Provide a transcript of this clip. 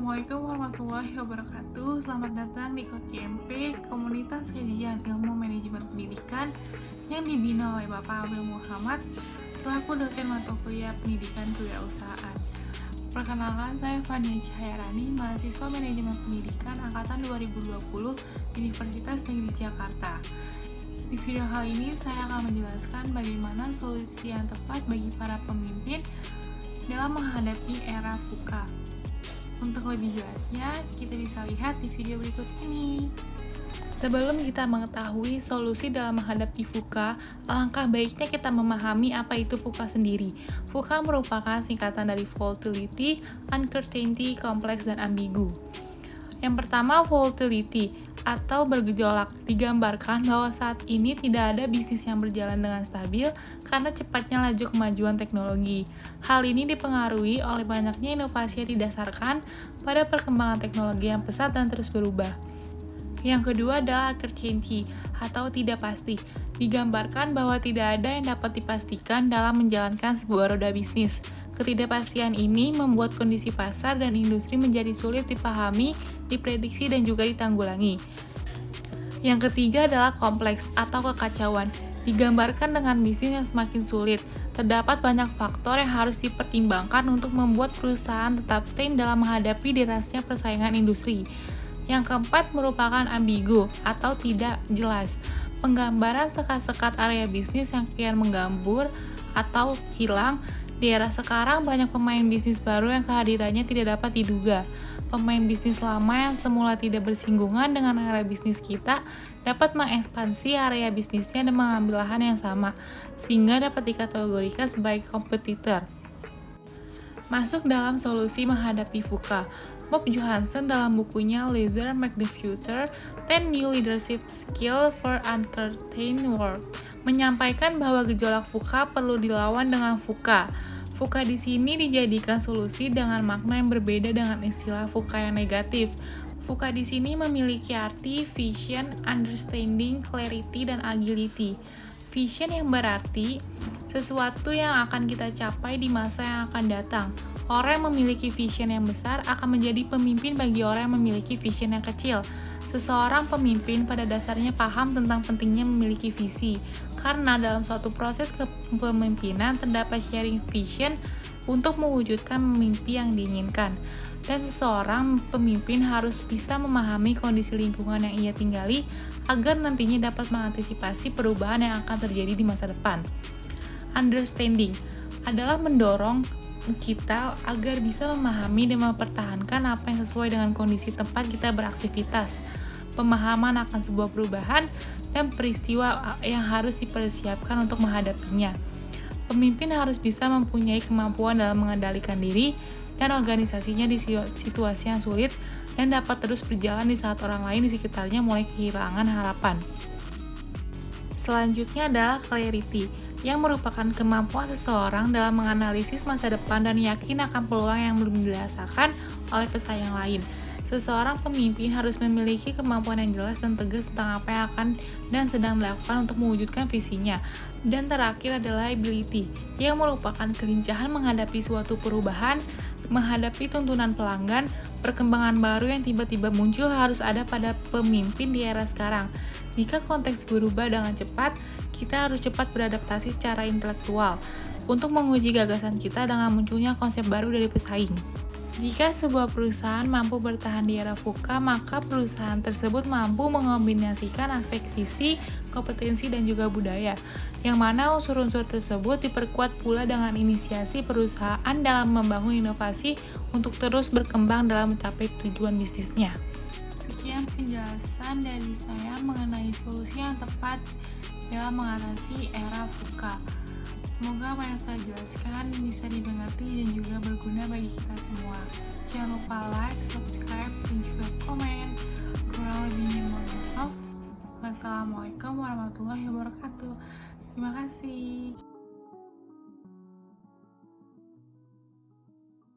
Assalamualaikum warahmatullahi wabarakatuh. Selamat datang di KOCMP, Komunitas Kajian Ilmu Manajemen Pendidikan yang dibina oleh Bapak Abdul Muhammad selaku dosen mata kuliah Pendidikan Kewirausahaan. Perkenalkan, saya Fania Cahyarani, mahasiswa Manajemen Pendidikan angkatan 2020 Universitas Negeri Jakarta. Di video kali ini saya akan menjelaskan bagaimana solusi yang tepat bagi para pemimpin dalam menghadapi era VUCA. Untuk lebih jelasnya, kita bisa lihat di video berikut ini. Sebelum kita mengetahui solusi dalam menghadapi VUCA, alangkah baiknya kita memahami apa itu VUCA sendiri. VUCA merupakan singkatan dari Volatility, Uncertainty, Complex, dan Ambigu. Yang pertama, volatility atau bergejolak, digambarkan bahwa saat ini tidak ada bisnis yang berjalan dengan stabil karena cepatnya laju kemajuan teknologi. Hal ini dipengaruhi oleh banyaknya inovasi yang didasarkan pada perkembangan teknologi yang pesat dan terus berubah. Yang kedua adalah uncertainty atau tidak pasti, digambarkan bahwa tidak ada yang dapat dipastikan dalam menjalankan sebuah roda bisnis. Ketidakpastian ini membuat kondisi pasar dan industri menjadi sulit dipahami, diprediksi, dan juga ditanggulangi. Yang ketiga adalah kompleks atau kekacauan, digambarkan dengan bisnis yang semakin sulit. Terdapat banyak faktor yang harus dipertimbangkan untuk membuat perusahaan tetap stay dalam menghadapi derasnya persaingan industri. Yang keempat merupakan ambigu atau tidak jelas, penggambaran sekat-sekat area bisnis yang kian menggambur atau hilang. Di era sekarang, banyak pemain bisnis baru yang kehadirannya tidak dapat diduga. Pemain bisnis lama yang semula tidak bersinggungan dengan area bisnis kita dapat mengekspansi area bisnisnya dan mengambil lahan yang sama, sehingga dapat dikategorikan sebagai kompetitor. Masuk dalam solusi menghadapi VUCA. Bob Johansen dalam bukunya Leaders Make the Future, 10 New Leadership Skills for Uncertain World menyampaikan bahwa gejolak VUCA perlu dilawan dengan VUCA. VUCA di sini dijadikan solusi dengan makna yang berbeda dengan istilah VUCA yang negatif. VUCA di sini memiliki arti vision, understanding, clarity, dan agility. Vision yang berarti sesuatu yang akan kita capai di masa yang akan datang. Orang yang memiliki vision yang besar akan menjadi pemimpin bagi orang yang memiliki vision yang kecil. Seseorang pemimpin pada dasarnya paham tentang pentingnya memiliki visi, karena dalam suatu proses kepemimpinan terdapat sharing vision untuk mewujudkan mimpi yang diinginkan. Dan seseorang pemimpin harus bisa memahami kondisi lingkungan yang ia tinggali agar nantinya dapat mengantisipasi perubahan yang akan terjadi di masa depan. Understanding adalah mendorong kita agar bisa memahami dan mempertahankan apa yang sesuai dengan kondisi tempat kita beraktivitas, pemahaman akan sebuah perubahan, dan peristiwa yang harus dipersiapkan untuk menghadapinya. Pemimpin harus bisa mempunyai kemampuan dalam mengendalikan diri dan organisasinya di situasi yang sulit dan dapat terus berjalan di saat orang lain di sekitarnya mulai kehilangan harapan. Selanjutnya adalah clarity, yang merupakan kemampuan seseorang dalam menganalisis masa depan dan yakin akan peluang yang belum dirasakan oleh pesaing lain. Seseorang pemimpin harus memiliki kemampuan yang jelas dan tegas tentang apa yang akan dan sedang dilakukan untuk mewujudkan visinya. Dan terakhir adalah ability, yang merupakan kelincahan menghadapi suatu perubahan, menghadapi tuntunan pelanggan. Perkembangan baru yang tiba-tiba muncul harus ada pada pemimpin di era sekarang. Jika konteks berubah dengan cepat, kita harus cepat beradaptasi secara intelektual untuk menguji gagasan kita dengan munculnya konsep baru dari pesaing. Jika sebuah perusahaan mampu bertahan di era VUCA, maka perusahaan tersebut mampu mengombinasikan aspek visi, kompetensi, dan juga budaya, yang mana unsur-unsur tersebut diperkuat pula dengan inisiasi perusahaan dalam membangun inovasi untuk terus berkembang dalam mencapai tujuan bisnisnya. Sekian penjelasan dari saya mengenai solusi yang tepat dalam mengatasi era VUCA. Semoga apa yang saya jelaskan bisa dimengerti dan juga berguna bagi kita semua. Jangan lupa like, subscribe, dan juga komen. Kurang lebihnya mohon maaf. Wassalamualaikum warahmatullahi wabarakatuh. Terima kasih.